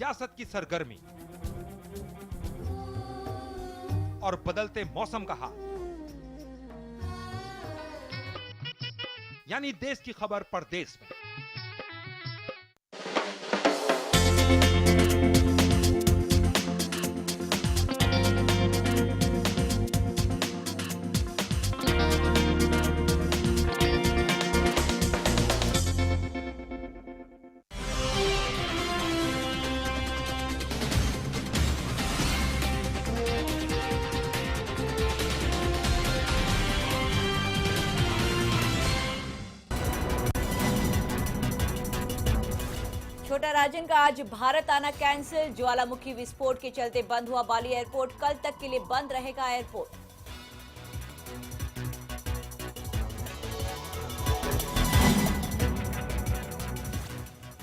सियासत की सरगर्मी और बदलते मौसम का हाल, यानी देश की खबर परदेश में। छोटा राजन का आज भारत आना कैंसिल। ज्वालामुखी विस्फोट के चलते बंद हुआ बाली एयरपोर्ट। कल तक के लिए बंद रहेगा एयरपोर्ट।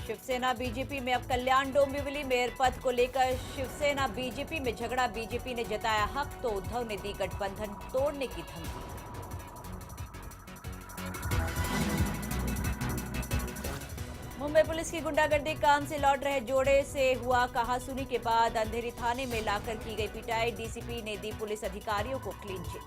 शिवसेना बीजेपी में अब कल्याण डोंबिवली मेयर पद को लेकर शिवसेना बीजेपी में झगड़ा। बीजेपी ने जताया हक तो उद्धव ने दी गठबंधन तोड़ने की धमकी। मुंबई पुलिस की गुंडागर्दी। काम से लौट रहे जोड़े से हुआ कहासुनी के बाद अंधेरी थाने में लाकर की गई पिटाई। डीसीपी ने दी पुलिस अधिकारियों को क्लीन चिट।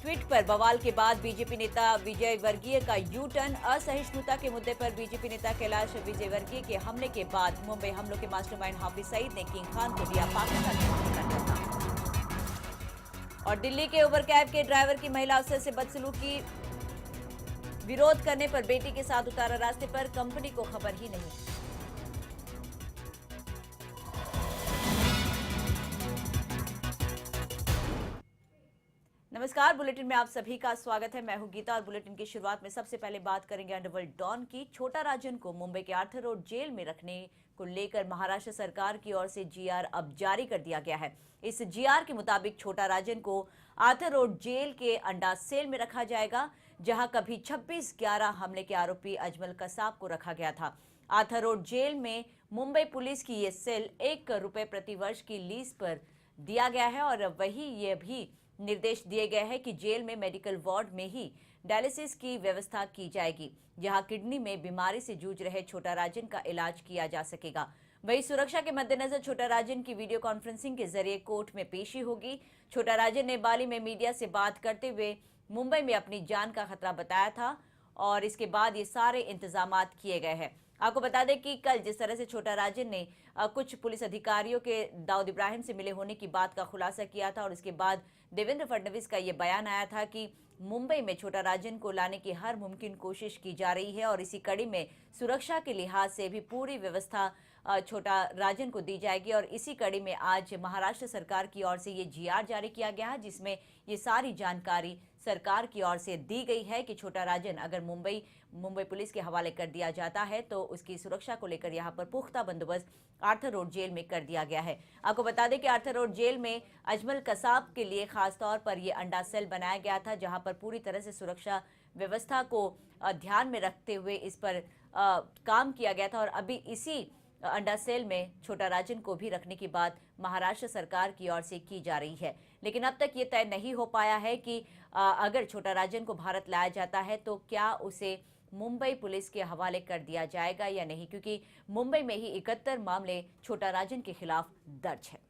ट्वीट पर बवाल के बाद बीजेपी नेता विजय वर्गीय का यू टर्न। असहिष्णुता के मुद्दे पर बीजेपी नेता कैलाश विजयवर्गीय के हमले के बाद मुंबई हमलों के मास्टरमाइंड हाफिज सईद ने किंग खान को दिया पाकिस्तान के हमले का न्योता। और दिल्ली के उबर कैब के ड्राइवर की महिला अफसर से बदसलूकी। विरोध करने पर बेटी के साथ उतारा रास्ते पर। कंपनी को खबर ही नहीं। नमस्कार, बुलेटिन में आप सभी का स्वागत है। मैं हूं गीता और बुलेटिन की शुरुआत में सबसे पहले बात करेंगे अंडरवर्ल्ड डॉन की। छोटा राजन को मुंबई के आर्थर रोड जेल में रखने को लेकर महाराष्ट्र सरकार की ओर से जीआर अब जारी कर दिया गया है। इस जीआर के मुताबिक छोटा राजन को आर्थर रोड जेल के अंडा सेल में रखा जाएगा, जहां कभी 26/11 हमले के आरोपी अजमल कसाब को रखा गया था। आर्थर रोड जेल में मुंबई पुलिस की ये सेल ₹1 प्रति वर्ष की लीज पर दिया गया है और वही ये भी निर्देश दिए गए हैं कि जेल में मेडिकल वार्ड में ही डायलिसिस की व्यवस्था की जाएगी, जहां किडनी में बीमारी से जूझ रहे छोटा राजन का इलाज किया जा सकेगा। वही सुरक्षा के मद्देनजर छोटा राजन की वीडियो कॉन्फ्रेंसिंग के जरिए कोर्ट में पेशी होगी। छोटा राजन ने बाली में मीडिया से बात करते हुए मुंबई में अपनी जान का खतरा बताया था और इसके बाद ये सारे इंतजामात किए गए हैं। आपको बता दें कि कल जिस तरह से छोटा राजन ने कुछ पुलिस अधिकारियों के दाऊद इब्राहिम से मिले होने की बात का खुलासा किया था और इसके बाद देवेंद्र फडणवीस का ये बयान आया था कि मुंबई में छोटा राजन को लाने की हर मुमकिन कोशिश की जा रही है और इसी कड़ी में सुरक्षा के लिहाज से भी पूरी व्यवस्था छोटा राजन को दी जाएगी। और इसी कड़ी में आज महाराष्ट्र सरकार की ओर से ये जीआर जारी किया गया है, जिसमें ये सारी जानकारी सरकार की ओर से दी गई है कि छोटा राजन अगर मुंबई पुलिस के हवाले कर दिया जाता है तो उसकी सुरक्षा को लेकर यहाँ पर पुख्ता बंदोबस्त आर्थर रोड जेल में कर दिया गया है। आपको बता दें कि आर्थर रोड जेल में अजमल कसाब के लिए खास तौर पर यह अंडा सेल बनाया गया था, जहां पर पूरी तरह से सुरक्षा व्यवस्था को ध्यान में रखते हुए इस पर काम किया गया था और अभी इसी अंडा सेल में छोटा राजन को भी रखने की बात महाराष्ट्र सरकार की ओर से की जा रही है। लेकिन अब तक ये तय नहीं हो पाया है कि अगर छोटा राजन को भारत लाया जाता है तो क्या उसे मुंबई पुलिस के हवाले कर दिया जाएगा या नहीं, क्योंकि मुंबई में ही 71 मामले छोटा राजन के खिलाफ दर्ज है।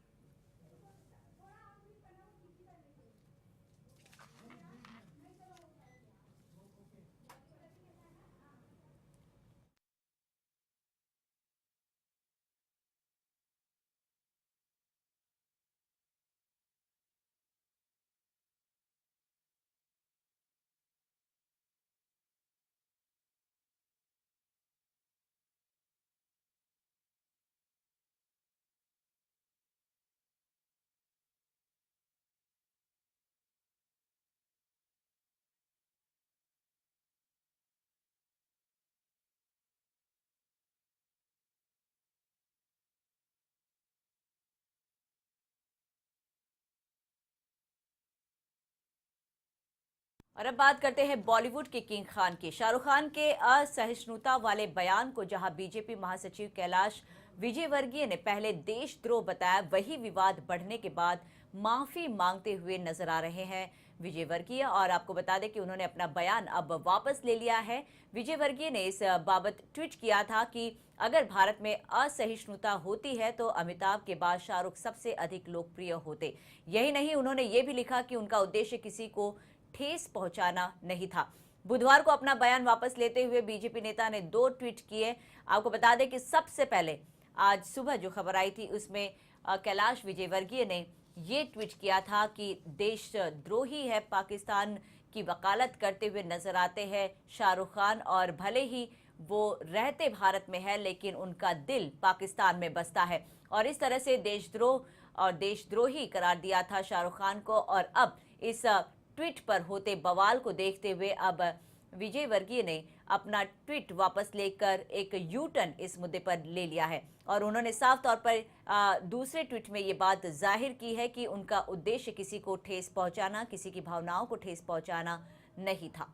और अब बात करते हैं बॉलीवुड के किंग खान की। शाहरुख खान के असहिष्णुता वाले बयान को जहां बीजेपी महासचिव कैलाश विजयवर्गीय ने पहले देशद्रोह बताया, वही विवाद बढ़ने के बाद माफी मांगते हुए नजर आ रहे हैं। विजय वर्गीय। और आपको बता दें कि उन्होंने अपना बयान अब वापस ले लिया है। विजय वर्गीय ने इस बाबत ट्वीट किया था कि अगर भारत में असहिष्णुता होती है तो अमिताभ के बाद शाहरुख सबसे अधिक लोकप्रिय होते। यही नहीं, उन्होंने ये भी लिखा कि उनका उद्देश्य किसी को ठेस पहुंचाना नहीं था। बुधवार को अपना बयान वापस लेते हुए बीजेपी नेता ने 2 ट्वीट किए। आपको बता दें कि सबसे पहले आज सुबह जो खबर आई थी उसमें कैलाश विजयवर्गीय ने ये ट्वीट किया था कि देशद्रोही है पाकिस्तान की वकालत करते हुए नजर आते हैं शाहरुख खान, और भले ही वो रहते भारत में है लेकिन उनका दिल पाकिस्तान में बसता है। और इस तरह से देशद्रोह और देशद्रोही करार दिया था शाहरुख खान को। और अब इस ट्वीट पर होते बवाल को देखते हुए अब विजय वर्गीय ने अपना ट्वीट वापस लेकर एक यू टर्न इस मुद्दे पर ले लिया है। और उन्होंने साफ तौर पर दूसरे ट्वीट में ये बात जाहिर की है कि उनका उद्देश्य किसी को ठेस पहुंचाना, किसी की भावनाओं को ठेस पहुंचाना नहीं था।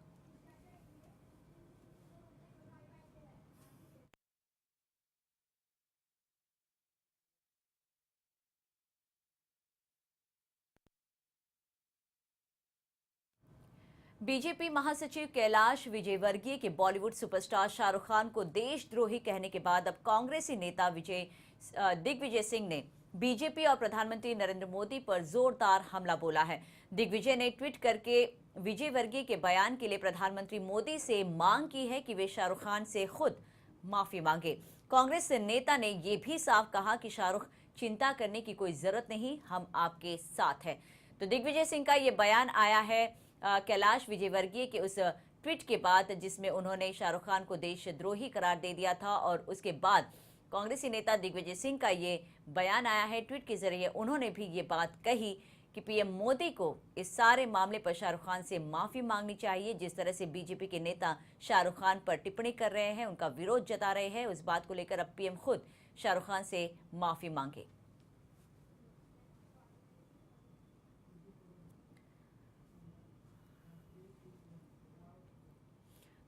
बीजेपी महासचिव कैलाश विजयवर्गीय के बॉलीवुड सुपरस्टार शाहरुख खान को देशद्रोही कहने के बाद अब कांग्रेसी नेता दिग्विजय सिंह ने बीजेपी और प्रधानमंत्री नरेंद्र मोदी पर जोरदार हमला बोला है। दिग्विजय ने ट्वीट करके विजयवर्गीय के बयान के लिए प्रधानमंत्री मोदी से मांग की है कि वे शाहरुख खान से खुद माफी मांगे। कांग्रेस नेता ने यह भी साफ कहा कि शाहरुख, चिंता करने की कोई जरूरत नहीं, हम आपके साथ हैं। तो दिग्विजय सिंह का ये बयान आया है कैलाश विजयवर्गीय के उस ट्वीट के बाद जिसमें उन्होंने शाहरुख खान को देशद्रोही करार दे दिया था। और उसके बाद कांग्रेसी नेता दिग्विजय सिंह का ये बयान आया है ट्वीट के जरिए। उन्होंने भी ये बात कही कि पीएम मोदी को इस सारे मामले पर शाहरुख खान से माफी मांगनी चाहिए। जिस तरह से बीजेपी के नेता शाहरुख खान पर टिप्पणी कर रहे हैं, उनका विरोध जता रहे हैं, उस बात को लेकर अब पीएम खुद शाहरुख खान से माफी मांगे।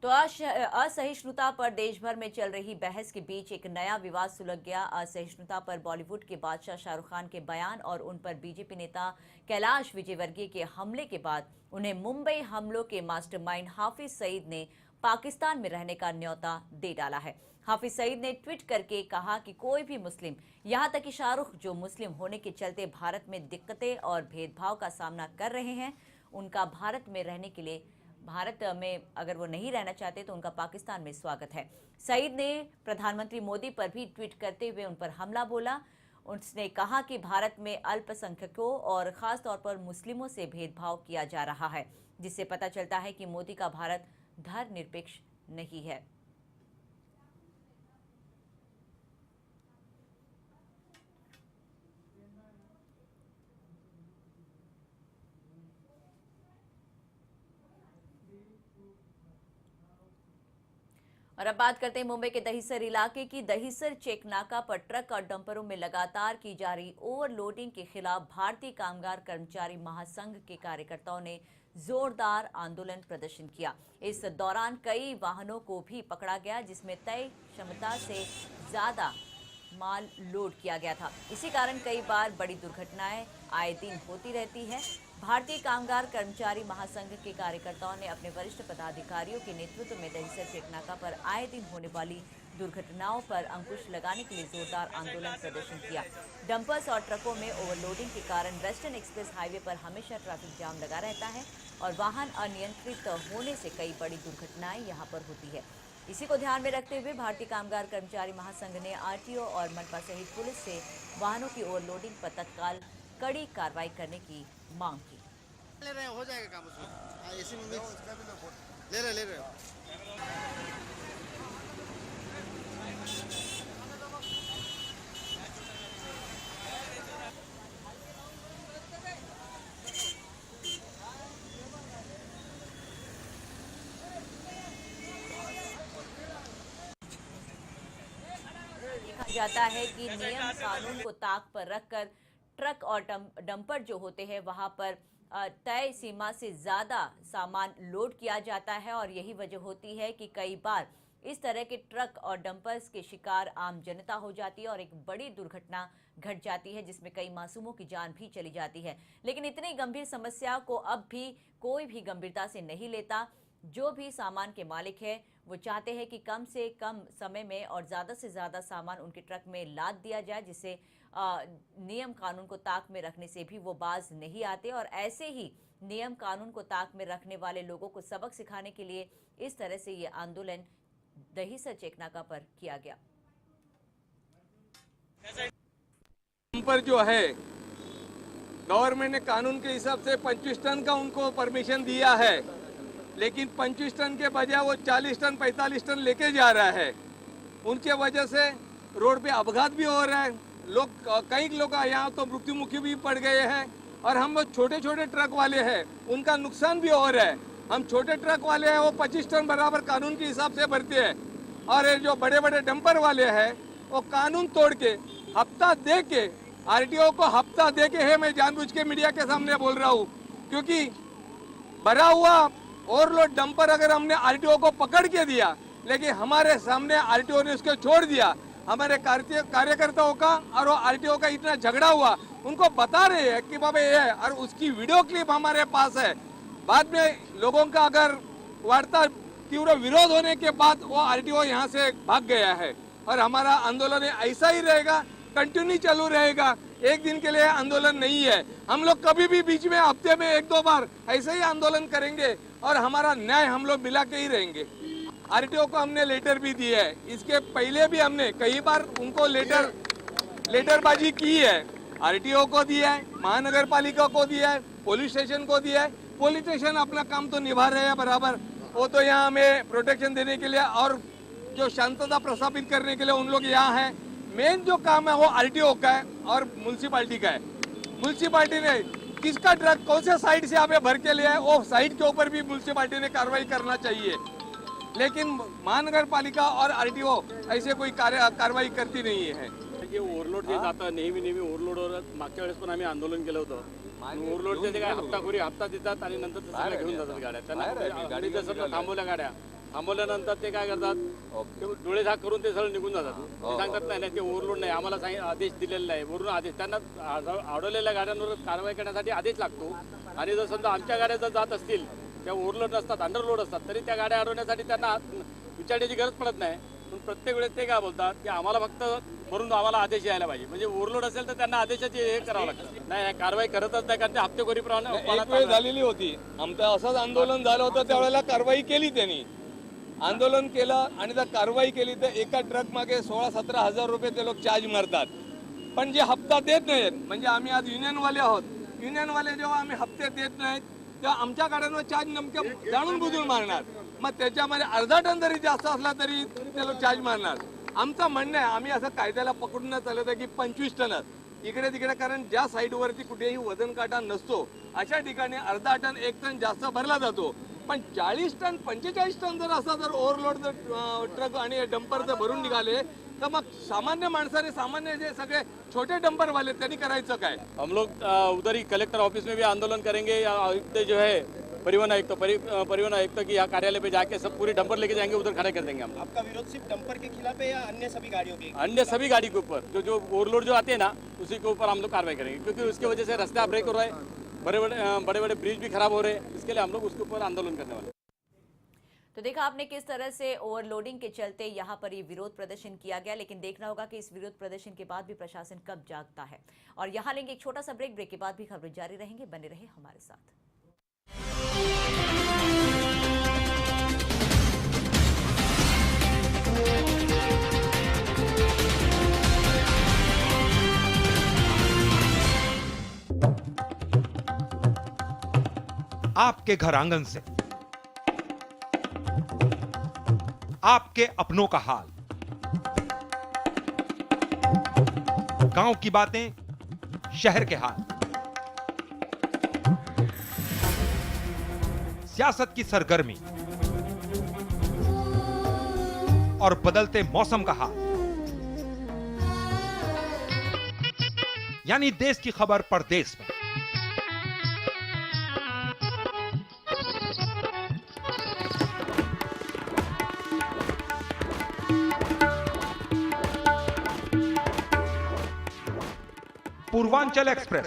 तो असहिष्णुता पर देश भर में चल रही बहस के बीच एक नया विवाद सुलग गया। असहिष्णुता पर बॉलीवुड के बादशाह शाहरुख खान के बयान और उन पर बीजेपी नेता कैलाश विजयवर्गीय के हमले के बाद उन्हें मुंबई हमलों के मास्टरमाइंड हाफिज सईद ने पाकिस्तान में रहने का न्योता दे डाला है। हाफिज सईद ने ट्वीट करके कहा कि कोई भी मुस्लिम, यहाँ तक कि शाहरुख, जो मुस्लिम होने के चलते भारत में दिक्कतें और भेदभाव का सामना कर रहे हैं, उनका भारत में रहने के लिए, भारत में अगर वो नहीं रहना चाहते तो उनका पाकिस्तान में स्वागत है। सईद ने प्रधानमंत्री मोदी पर भी ट्वीट करते हुए उन पर हमला बोला। उसने कहा कि भारत में अल्पसंख्यकों और खास तौर पर मुस्लिमों से भेदभाव किया जा रहा है, जिससे पता चलता है कि मोदी का भारत धर्मनिरपेक्ष नहीं है। और अब बात करते हैं मुंबई के दहिसर इलाके की। दहिसर चेकनाका पर ट्रक और डंपरों में लगातार की जा रही ओवरलोडिंग के खिलाफ भारतीय कामगार कर्मचारी महासंघ के कार्यकर्ताओं ने जोरदार आंदोलन प्रदर्शन किया। इस दौरान कई वाहनों को भी पकड़ा गया जिसमें तय क्षमता से ज्यादा माल लोड किया गया था। इसी कारण कई बार बड़ी दुर्घटनाएं आए दिन होती रहती है। भारतीय कामगार कर्मचारी महासंघ के कार्यकर्ताओं ने अपने वरिष्ठ पदाधिकारियों के नेतृत्व में दहिसर चेकनाका पर आए दिन होने वाली दुर्घटनाओं पर अंकुश लगाने के लिए जोरदार आंदोलन प्रदर्शन किया। डंपर्स और ट्रकों में ओवरलोडिंग के कारण वेस्टर्न एक्सप्रेस हाईवे पर हमेशा ट्रैफिक जाम लगा रहता है और वाहन अनियंत्रित होने से कई बड़ी दुर्घटनाएं यहां पर होती है। इसी को ध्यान में रखते हुए भारतीय कामगार कर्मचारी महासंघ ने आरटीओ और मनपा सहित पुलिस से वाहनों की ओवरलोडिंग पर तत्काल कड़ी कार्रवाई करने की मांग की। ले रहे हो जाएगा काम उसमें इसी में ले रहे हो। देखा जाता है कि नियम कानून को ताक पर रखकर ट्रक और डंपर जो होते हैं वहां पर तय सीमा से ज्यादा सामान लोड किया जाता है और यही वजह होती है कि कई बार इस तरह के ट्रक और डंपर्स के शिकार आम जनता हो जाती है और एक बड़ी दुर्घटना घट जाती है जिसमें कई मासूमों की जान भी चली जाती है। लेकिन इतनी गंभीर समस्या को अब भी कोई भी गंभीरता से नहीं लेता। जो भी सामान के मालिक है वो चाहते हैं कि कम से कम समय में और ज़्यादा से ज़्यादा सामान उनके ट्रक में लाद दिया जाए, जिससे नियम कानून को ताक में रखने से भी वो बाज नहीं आते। और ऐसे ही नियम कानून को ताक में रखने वाले लोगों को सबक सिखाने के लिए इस तरह से ये आंदोलन दहीसर चेकनाका पर किया गया। पर जो है गवर्नमेंट ने कानून के हिसाब से 25 टन का उनको परमिशन दिया है, लेकिन 25 टन के बजाय वो 40 टन 45 टन लेके जा रहा है। उनके वजह से रोड पे अपघात भी हो रहा है, कई लोग यहाँ तो मृत्युमुखी भी पड़ गए हैं। और हम लोग छोटे छोटे ट्रक वाले हैं, उनका नुकसान भी हो रहा है। हम छोटे ट्रक वाले हैं वो 25 टन बराबर कानून के हिसाब से भरते हैं, और ये जो बड़े बड़े डंपर वाले हैं वो कानून तोड़ के हफ्ता दे के आरटीओ को हफ्ता दे के है। मैं जानबूझ के मीडिया के सामने बोल रहा हूँ, क्योंकि भरा हुआ ओवरलोड डंपर अगर हमने आरटीओ को पकड़ के दिया, लेकिन हमारे सामने आरटीओ ने उसको छोड़ दिया। हमारे कार्यकर्ताओं का और वो आरटीओ का इतना झगड़ा हुआ, उनको बता रहे हैं कि बाबा ये है, और उसकी वीडियो क्लिप हमारे पास है। बाद में लोगों का अगर वार्ता तीव्र विरोध होने के बाद वो आरटीओ यहाँ से भाग गया है। और हमारा आंदोलन ऐसा ही रहेगा, कंटिन्यू चालू रहेगा। एक दिन के लिए आंदोलन नहीं है। हम लोग कभी भी बीच में हफ्ते में 1-2 बार ऐसे ही आंदोलन करेंगे और हमारा न्याय हम लोग मिला के ही रहेंगे। आरटीओ को हमने लेटर भी दिया है, इसके पहले भी हमने कई बार उनको लेटरबाजी की है। आरटीओ को दिया है, महानगर पालिका को दिया है, पुलिस स्टेशन को दिया है। पुलिस स्टेशन अपना काम तो निभा रहे हैं बराबर, वो तो यहाँ हमें प्रोटेक्शन देने के लिए और जो शांतता प्रस्थापित करने के लिए उन लोग यहाँ हैं। मेन जो काम है वो आरटीओ का है और म्युनिसिपालिटी का है। म्युनिसिपालिटी ने किसका ट्रक कौन से साइड से यहाँ पे भर के लिया है, वो साइड के ऊपर भी म्युनिसिपालिटी ने कार्रवाई करना चाहिए। लेकिन महानगर पालिका और आरटीओ ऐसे कोई कारवाई करती नहीं है। ओव्हरलोड जे जातं नेहमी ओव्हरलोडवर मागच्या वेळेस पण आम्ही आंदोलन केलं होतं। ओव्हरलोडचे ते काय हप्ता देतात आणि नंतर ते सगळं घेऊन जातात गाड्या। त्यांना गाडी जसं थांबवल्या गाड्या, थांबवल्यानंतर ते काय करतात, ते डोळे झाक करून ते सगळं निघून जातात। ते सांगतात नाही ते ओव्हरलोड नाही, आम्हाला आदेश दिलेला आहे, वरून आदेश त्यांना अडवलेल्या गाड्यांवर कारवाई करण्यासाठी आदेश लागतो। आणि जर समजा आमच्या गाड्या जर जात असतील, त्या ओव्हरलोड नसतात, अंडरलोड असतात, तरी त्या गाड्या अडवण्यासाठी त्यांना विचारण्याची गरज पडत नाही। पण प्रत्येक वेळेस ते काय बोलतात की आम्हाला फक्त वरून आम्हाला आदेश यायला पाहिजे, म्हणजे ओव्हरलोड असेल तर त्यांना आदेशाची हे करावं लागतं। नाही कारवाई करतच नाही, कारण ते हप्तेखोरीप्रमाणे झालेली होती। आमचं असंच आंदोलन झालं होतं, त्यावेळेला कारवाई केली त्यांनी, आंदोलन केलं आणि जर कारवाई केली तर एका ट्रक मागे 16-17 हजार रुपये ते लोक चार्ज मारतात। पण जे हप्ता देत नाहीत, म्हणजे आम्ही आज युनियनवाले आहोत, युनियनवाले जेव्हा आम्ही हप्ते देत नाहीत तेव्हा आमच्या गाड्यांवर चार्ज नेमकं जाणून बुजून मारणार। मग त्याच्यामध्ये अर्धा टन जरी जास्त असला तरी ते लोक चार्ज मारणार। आमचं म्हणणं आहे, आम्ही असं कायद्याला पकडून न चालत आहे की 25 टनच इकडे तिकडे, कारण ज्या साईडवरती कुठेही वजन काटा नसतो अशा ठिकाणी अर्धा टन 1 टन जास्त भरला जातो। पण 40 टन 45 टन जर असा जर ओव्हरलोड जर ट्रक आणि डंपर जर भरून निघाले तर मग सामान्य माणसाने, सामान्य जे सगळे छोटे डंपर वाले त्यांनी करायचं काय? हम लोग उधर ही कलेक्टर ऑफिस में भी आंदोलन करेंगे। या आयुक्त जो है परिवहन आयुक्त की यहाँ कार्यालय पे जाके सब पूरी डंपर लेके जाएंगे, उधर खड़ा कर देंगे हम। आपका विरोध सिर्फ डंपर के खिलाफ है या अन्य सभी गाड़ियों के? अन्य सभी गाड़ी के ऊपर जो ओवरलोड जो आते हैं ना, उसी के ऊपर हम लोग कार्रवाई करेंगे, क्योंकि उसकी वजह से रास्ते ब्रेक हो रहा है, बड़े बड़े ब्रिज भी खराब हो रहे हैं। इसके लिए हम लोग उसके ऊपर आंदोलन करने वाले। तो देखा आपने किस तरह से ओवरलोडिंग के चलते यहाँ पर ये विरोध प्रदर्शन किया गया, लेकिन देखना होगा कि इस विरोध प्रदर्शन के बाद भी प्रशासन कब जागता है। और यहाँ लेंगे एक छोटा सा ब्रेक के बाद भी खबरें जारी रहेंगे, बने रहे हमारे साथ। आपके घर आंगन से आपके अपनों का हाल, गांव की बातें, शहर के हाल, सियासत की सरगर्मी और बदलते मौसम का हाल, यानी देश की खबर परदेश में। पूर्वांचल एक्सप्रेस।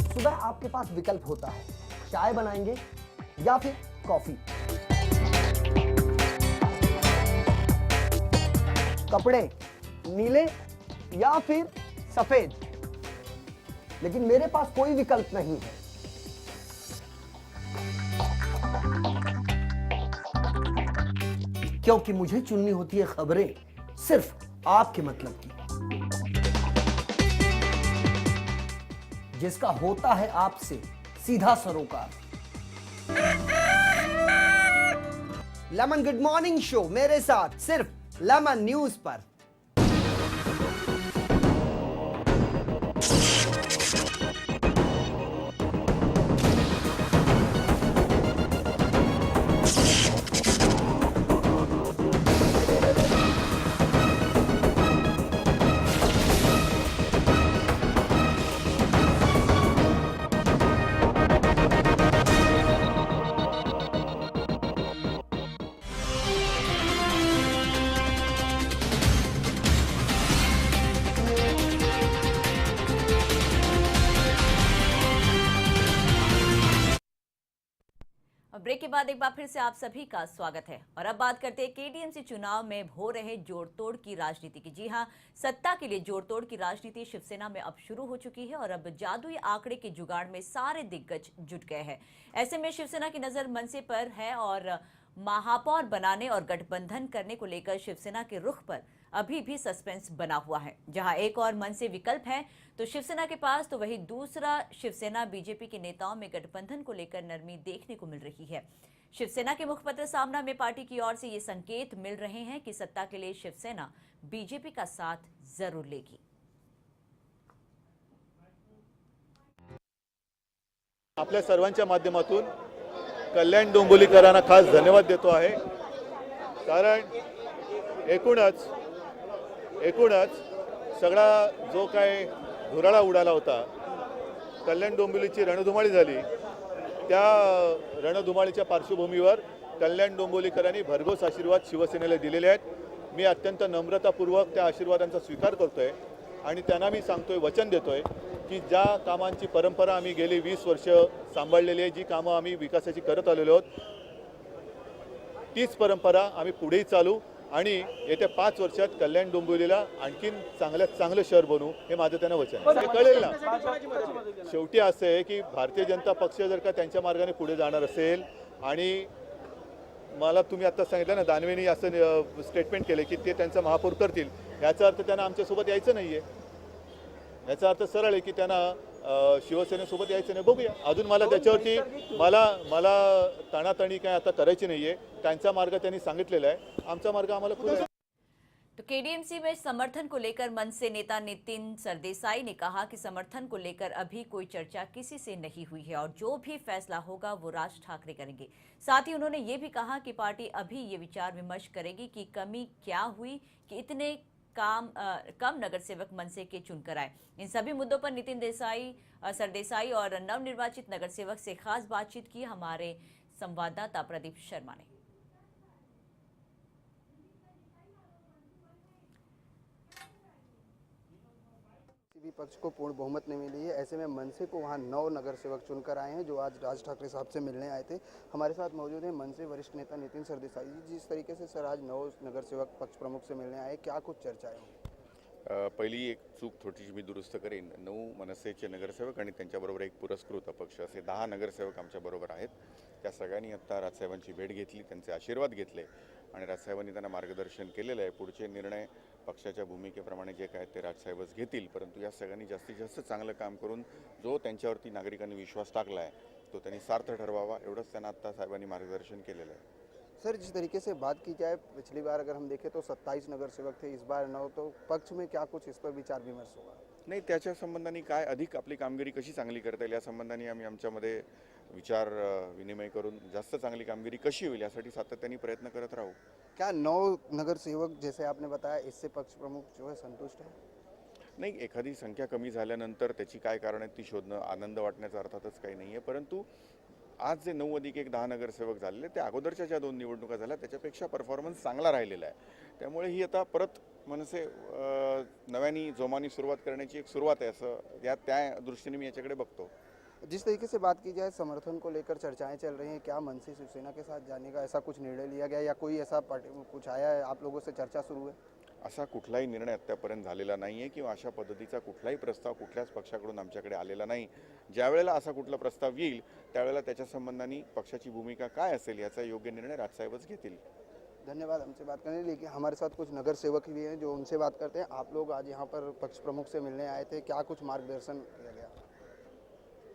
सुबह आपके पास विकल्प होता है, चाय बनाएंगे या फिर कॉफी, कपड़े नीले या फिर सफेद, लेकिन मेरे पास कोई विकल्प नहीं है। क्योंकि मुझे चुननी होती है खबरें सिर्फ आपके मतलब की, जिसका होता है आपसे सीधा सरोकार। लेमन गुड मॉर्निंग शो मेरे साथ सिर्फ लेमन न्यूज पर। ब्रेक के बाद एक बार फिर से आप सभी का स्वागत है और अब बात करते हैं केडीएमसी चुनाव में हो रहे जोड़-तोड़ की राजनीति की। जी हां, सत्ता के लिए जोड़-तोड़ की राजनीति शिवसेना में अब शुरू हो चुकी है और अब जादुई आंकड़े के जुगाड़ में सारे दिग्गज जुट गए हैं। ऐसे में शिवसेना की नजर मनसे पर है और महापौर बनाने और गठबंधन करने को लेकर शिवसेना के रुख पर अभी भी सस्पेंस बना हुआ है। जहां एक और मनसे विकल्प है तो शिवसेना के पास, तो वही दूसरा शिवसेना बीजेपी के नेताओं में गठबंधन को लेकर नरमी देखने को मिल रही है। शिवसेना के मुखपत्र सामना में पार्टी की ओर से ये संकेत मिल रहे हैं कि सत्ता के लिए शिवसेना बीजेपी का साथ जरूर लेगी। आपल्या सर्वांच्या माध्यमातून कल्याण डोंबिवलीकरांना खास धन्यवाद देतो आहे, कारण एकूणच सगळा जो काय धुराळा उडाला होता, कल्याण डोंबिवलीची रणधुमाळी झाली, त्या रणधुमाळीच्या पार्श्वभूमीवर कल्याण डोंबिवलीकरांनी भरघोस आशीर्वाद शिवसेनेला दिलेले आहेत। मी अत्यंत नम्रतापूर्वक त्या आशीर्वादांचा स्वीकार करतोय आणि त्यांना मी सांगतोय, वचन देतोय की ज्या कामांची परंपरा आम्ही गेली 20 वर्ष सांभाळलेली आहे, जी कामं आम्ही विकासाची करत आलेलो आहोत, तीच परंपरा आम्ही पुढेही चालू आणि येत्या 5 वर्षात कल्याण डोंबिवलीला आणखीन चांगल्यात चांगलं शहर बनवू, हे माझं त्यांना वचन आहे। हे कळेल ना, शेवटी असं आहे की भारतीय जनता पक्ष जर का त्यांच्या मार्गाने पुढे जाणार असेल, आणि मला तुम्ही आता सांगितलं ना, दानवेंनी असं स्टेटमेंट केलं की ते त्यांचा महापौर करतील, याचा अर्थ त्यांना आमच्यासोबत यायचं नाही आहे। याचा अर्थ सरळ आहे की त्यांना शिवसेनेसोबत यायचं नाही। बघूया, अजून मला त्याच्यावरती मला ताणाताणी काय आता करायची नाही आहे। त्यांचा मार्ग त्यांनी सांगितलेला आहे, आमचा मार्ग आम्हाला खुला आहे। तो केडीएमसी में समर्थन को लेकर मनसे नेता नितिन सरदेसाई ने कहा कि समर्थन को लेकर अभी कोई चर्चा किसी से नहीं हुई है और जो भी फैसला होगा वो राज ठाकरे करेंगे। साथ ही उन्होंने ये भी कहा कि पार्टी अभी ये विचार विमर्श करेगी कि कमी क्या हुई कि इतने कम नगर सेवक मनसे के चुनकर आए। इन सभी मुद्दों पर नितिन सरदेसाई और नवनिर्वाचित नगर सेवक से खास बातचीत की हमारे संवाददाता प्रदीप शर्मा ने। किसी भी पक्ष को पूर्ण बहुमत नहीं मिली है, ऐसे में मनसे को वहां 9 नगर सेवक चुनकर आए हैं, जो आज राज ठाकरे साहब से मिलने आए थे। हमारे साथ मौजूद हैं मनसे वरिष्ठ नेता नितिन सरदेसाई जी। जिस तरीके से सर आज 9 नगर सेवक पक्ष प्रमुख से मिलने आए, क्या कुछ चर्चाएं हुई? पहिली एक चूक थोडीशी मी दुरुस्त करेन। 9 मनसेचे नगरसेवक आणि त्यांच्याबरोबर एक पुरस्कृत अपक्ष असे 10 नगरसेवक आमच्याबरोबर आहेत। त्या सगळ्यांनी आता राजसाहेबांची भेट घेतली, त्यांचे आशीर्वाद घेतले आणि राजसाहेबांनी त्यांना मार्गदर्शन केलेलं आहे। पुढचे निर्णय पक्षाच्या भूमिकेप्रमाणे जे काय ते राजसाहेबच घेतील, परंतु या सगळ्यांनी जास्तीत जास्त चांगलं काम करून जो त्यांच्यावरती नागरिकांनी विश्वास टाकला आहे तो त्यांनी सार्थ ठरवावा, एवढंच त्यांना आता साहेबांनी मार्गदर्शन केलेलं आहे। सर, जिस तरीके से बात की जाए, पिछली बार अगर हम देखें तो 27 नगर सेवक थे, इस बार 9, तो पक्ष में क्या कुछ इस पर विचार विमर्श होगा? नाही, त्याच्या संबंधाने काय अधिक आपली कामगिरी कशी चांगली करता येईल या संबंधाने आम्ही आमच्यामध्ये विचार विनिमय करून जास्त चांगली कामगिरी कशी होईल यासाठी सातत्याने प्रयत्न करत राहू। क्या 9 नगर सेवक जैसे आपने बताया, इससे पक्ष प्रमुख जो है संतुष्ट है? नाही, एखादी संख्या कमी झाल्यानंतर त्याची काय कारण आहे ती शोधणं आनंद वाटण्याचा अर्थातच काही नाही आहे, परंतु आज जे 9+1 नगरसेवक झालेले ते अगोदरच्या ज्या 2 निवडणुका झाल्या त्याच्यापेक्षा परफॉर्मन्स चांगला राहिलेला आहे. त्यामुळे ही आता परत मनसे नव्याने जोमाने सुरुवात करण्याची एक सुरुवात आहे असं त्या दृष्टीने मी याच्याकडे बघतो. जिस तरीके से बात की जाए समर्थन को लेकर चर्चाएं चल रही हैं, क्या मनसे शिवसेना के साथ जाने का ऐसा कुछ निर्णय लिया गया या कोई ऐसा कुछ आया है, आप लोगों से चर्चा शुरू है? असा कुठलाही निर्णय आत्तापर्यंत झालेला नाही आहे किंवा अशा पद्धतीचा कुठलाही प्रस्ताव कुठल्याच पक्षाकडून आमच्याकडे आलेला नाही. ज्यावेळेला असा कुठला प्रस्ताव येईल त्यावेळेला त्याच्या संबंधाने पक्षाची भूमिका काय असेल याचा योग्य निर्णय राजसाहेबच घेतील. धन्यवाद हमसे बात करने के लिए. हमारे साथ कुछ नगर सेवक भी हैं जो उनसे बात करते हैं. आप लोग आज यहाँ पर पक्ष प्रमुख से मिलने आए थे, क्या कुछ मार्गदर्शन किया गया?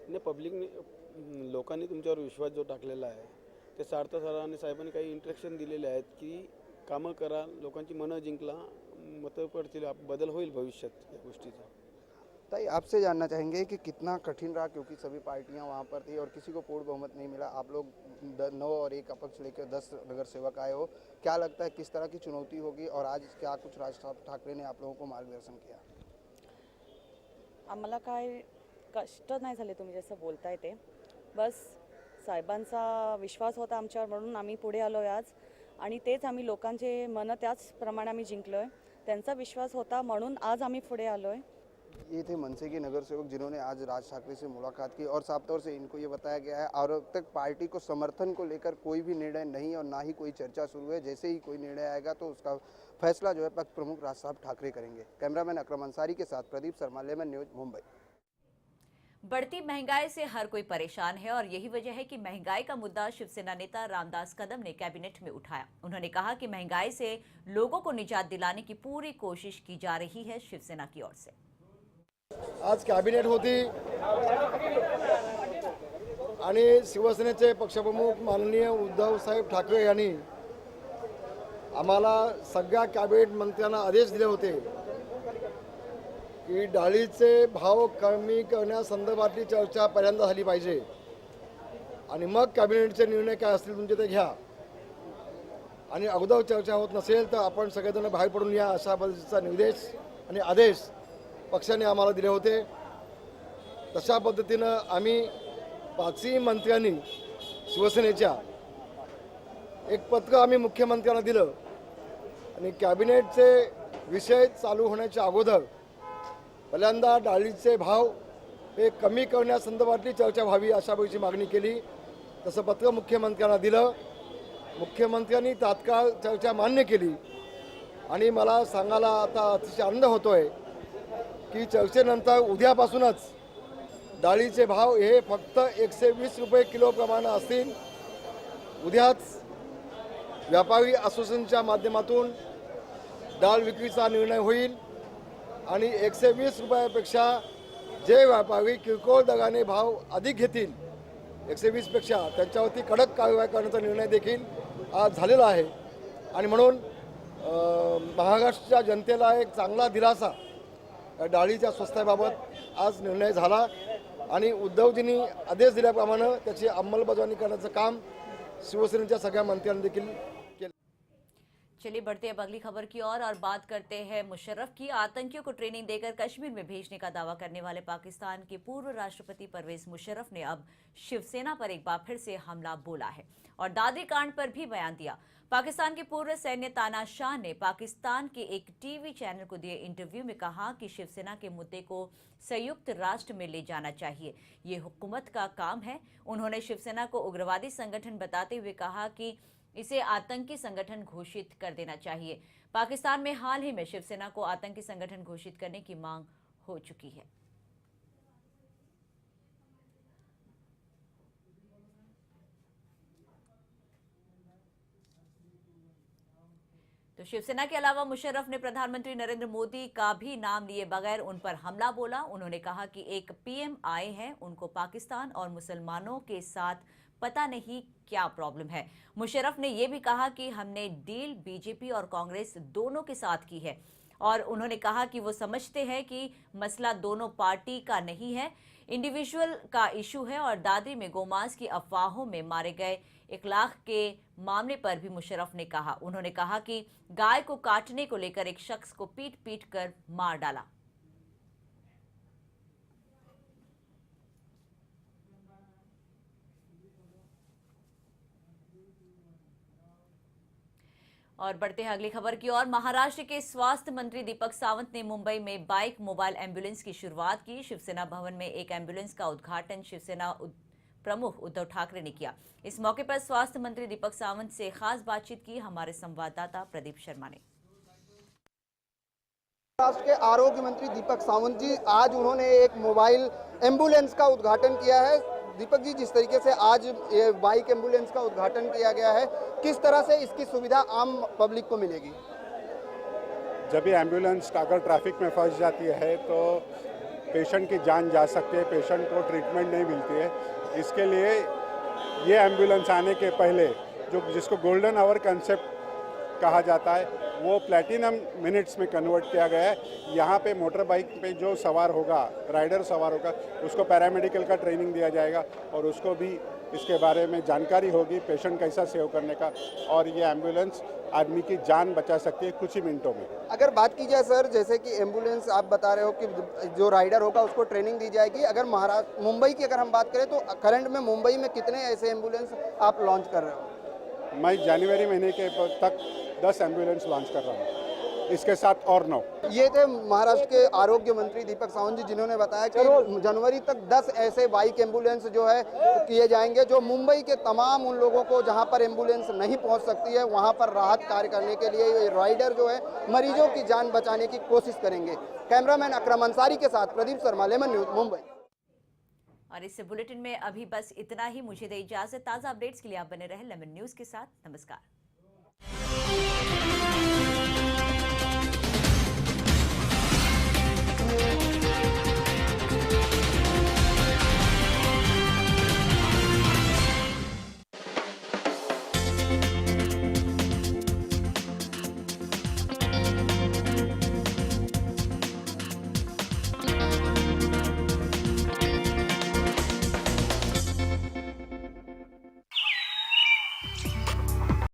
नाही, पब्लिकने लोकांनी तुमच्यावर विश्वास जो टाकलेला आहे ते सार्थ सरांनी साहेबांनी काही इंस्ट्रक्शन दिलेले आहेत की कामं करा, लोकांची मनं जिंकला, मतं पडतील, बदल होईल भविष्यात या गोष्टीचा. ताई, आपसे जानना चाहेंगे कि कितना कठिन रहा, क्योंकि सभी पार्टियां वहां पर थी और किसी को पूर्ण बहुमत नहीं मिला. आप लोग 9 और 1 अपक्ष लेकर 10 नगर सेवक आए हो, क्या लगता है किस तरह की चुनौती होगी और आज क्या कुछ राज ठाकरे ने आप लोगों को मार्गदर्शन किया? आम्हाला काय कष्ट नाही झाले तुम्ही जसं बोलताय ते, बस साहेबांचा विश्वास होता आमच्यावर म्हणून आम्ही पुढे आलोय आज आणि तेच आम्ही लोकांचे मनं त्याचप्रमाणे आम्ही जिंकलोय. त्यांचा विश्वास होता म्हणून आज आम्ही पुढे आलोय. ये थे मनसे के नगर सेवक जिन्होंने आज राज ठाकरे से मुलाकात की और साफ तौर से इनको ये बताया गया है और अब तक पार्टी को समर्थन को लेकर कोई भी निर्णय नहीं और ना ही कोई चर्चा शुरू है. जैसे ही कोई निर्णय आएगा तो उसका फैसला जो है पक्ष प्रमुख राज साहब ठाकरे करेंगे. कैमरामैन अकरम अंसारी के साथ प्रदीप शर्मा, लेमन न्यूज, मुंबई. बढ़ती महंगाई से हर कोई परेशान है और यही वजह है कि महंगाई का मुद्दा शिवसेना नेता रामदास कदम ने कैबिनेट में उठाया. उन्होंने कहा कि महंगाई से लोगों को निजात दिलाने की पूरी कोशिश की जा रही है शिवसेना की ओर से. आज कॅबिनेट होती आणि शिवसेनेचे पक्षप्रमुख माननीय उद्धव साहेब ठाकरे यांनी आम्हाला सगळ्या कॅबिनेट मंत्र्यांना आदेश दिले होते की डाळीचे भाव कमी करण्यासंदर्भातली चर्चा पहिल्यांदा झाली पाहिजे आणि मग कॅबिनेटचे निर्णय काय असतील तुमचे ते घ्या आणि अगोदर चर्चा होत नसेल तर आपण सगळेजण बाहेर पडून या अशा पद्धतीचा निर्देश आणि आदेश पक्षाने आम्हाला दिले होते. तशा पद्धतीनं आम्ही 5ही मंत्र्यांनी शिवसेनेच्या एक पत्र आम्ही मुख्यमंत्र्यांना दिलं आणि कॅबिनेटचे विषय चालू होण्याच्या अगोदर पहिल्यांदा डाळीचे भाव हे कमी करण्यासंदर्भातली चर्चा व्हावी अशा पद्धतीची मागणी केली. तसं पत्र मुख्यमंत्र्यांना दिलं. मुख्यमंत्र्यांनी तात्काळ चर्चा मान्य केली आणि मला सांगायला आता अतिशय आनंद होतोय की चर्चेनंतर उद्यापासूनच डाळीचे भाव हे फक्त 120 रुपये किलोप्रमाणे असतील. उद्याच व्यापारी असोसिएशनच्या माध्यमातून डाळ विक्रीचा निर्णय होईल आणि 120 रुपयापेक्षा जे व्यापारी किरकोळ दराने भाव अधिक घेतील 120 पेक्षा त्यांच्यावरती कडक कारवाई करण्याचा निर्णय देखील आज झालेला आहे. आणि म्हणून महाराष्ट्राच्या जनतेला एक चांगला दिलासा डाळीच्या स्वस्ताबाबत आज निर्णय झाला आणि उद्धवजींनी आदेश दिल्याप्रमाणे त्याची अंमलबजावणी करण्याचं काम शिवसेनेच्या सगळ्या मंत्र्यांनी देखील केलं. चलिए बढ़ते अब अगली खबर की और बात करते हैं मुशर्रफ की. आतंकियों को ट्रेनिंग देकर कश्मीर में भेजने का दावा करने वाले पाकिस्तान के पूर्व राष्ट्रपति परवेज मुशर्रफ ने अब शिवसेना पर एक बार फिर से हमला बोला है और दादरी कांड पर भी बयान दिया. पाकिस्तान के पूर्व सैन्य तानाशाह ने पाकिस्तान के एक टीवी चैनल को दिए इंटरव्यू में कहा कि शिवसेना के मुद्दे को संयुक्त राष्ट्र में ले जाना चाहिए, ये हुकूमत का काम है. उन्होंने शिवसेना को उग्रवादी संगठन बताते हुए कहा कि इसे आतंकी संगठन घोषित कर देना चाहिए. पाकिस्तान में हाल ही में शिवसेना को आतंकी संगठन घोषित करने की मांग हो चुकी है. तो शिवसेना के अलावा मुशर्रफ ने प्रधानमंत्री नरेंद्र मोदी का भी नाम लिए बगैर उन पर हमला बोला. उन्होंने कहा कि एक पीएम आए हैं, उनको पाकिस्तान और मुसलमानों के साथ पता नहीं क्या प्रॉब्लम है. मुशर्रफ ने यह भी कहा कि हमने डील बीजेपी और कांग्रेस दोनों के साथ की है और उन्होंने कहा कि वो समझते हैं कि मसला दोनों पार्टी का नहीं है, इंडिविजुअल का इशू है. और दादरी में गोमांस की अफवाहों में मारे गए 1 लाख के मामले पर भी मुशर्रफ ने कहा. उन्होंने कहा कि गाय को काटने को लेकर एक शख्स को पीट पीट कर मार डाला. और बढ़ते हैं अगली खबर की ओर। महाराष्ट्र के स्वास्थ्य मंत्री दीपक सावंत ने मुंबई में बाइक मोबाइल एम्बुलेंस की शुरुआत की। शिवसेना भवन में एक एम्बुलेंस का उद्घाटन शिवसेना प्रमुख उद्धव ठाकरे ने किया। इस मौके पर स्वास्थ्य मंत्री दीपक सावंत से खास बातचीत की हमारे संवाददाता प्रदीप शर्मा ने। महाराष्ट्र के आरोग्य मंत्री दीपक सावंत जी, आज उन्होंने एक मोबाइल एम्बुलेंस का उद्घाटन किया है। दीपक जी, जिस तरीके से आज ये बाइक एम्बुलेंस का उद्घाटन किया गया है, किस तरह से इसकी सुविधा आम पब्लिक को मिलेगी? जब ये एम्बुलेंस अगर ट्रैफिक में फंस जाती है तो पेशेंट की जान जा सकती है, पेशेंट को ट्रीटमेंट नहीं मिलती है। इसके लिए ये एम्बुलेंस आने के पहले जिसको गोल्डन आवर कंसेप्ट कहा जाता है, वो प्लैटिनम मिनट्स में कन्वर्ट किया गया है। यहाँ पे मोटर बाइक पे जो सवार होगा, राइडर सवार होगा, उसको पैरामेडिकल का ट्रेनिंग दिया जाएगा और उसको भी इसके बारे में जानकारी होगी, पेशेंट कैसा सेव करने का, और ये एम्बुलेंस आदमी की जान बचा सकती है कुछ ही मिनटों में। अगर बात की जाए सर, जैसे कि एम्बुलेंस आप बता रहे हो कि जो राइडर होगा उसको ट्रेनिंग दी जाएगी, अगर महाराष्ट्र मुंबई की अगर हम बात करें तो करंट में मुंबई में कितने ऐसे एम्बुलेंस आप लॉन्च कर रहे हो? मैं जनवरी महीने के तक 10 एम्बुलेंस लॉन्च कर रहा हूँ, इसके साथ और 9। ये थे महाराष्ट्र के आरोग्य मंत्री दीपक सावंत जी, जिन्होंने बताया कि जनवरी तक 10 ऐसे बाइक एम्बुलेंस जो है किए जाएंगे, जो मुंबई के तमाम उन लोगों को जहां पर एम्बुलेंस नहीं पहुंच सकती है वहां पर राहत कार्य करने के लिए ये राइडर जो है मरीजों की जान बचाने की कोशिश करेंगे। कैमरामैन अकरम अंसारी के साथ प्रदीप शर्मा, लेमन न्यूज, मुंबई। और इस बुलेटिन में अभी बस इतना ही। मुझे दे इजाजत। ताज़ा अपडेट्स के लिए आप बने रहे लेमन न्यूज के साथ। नमस्कार।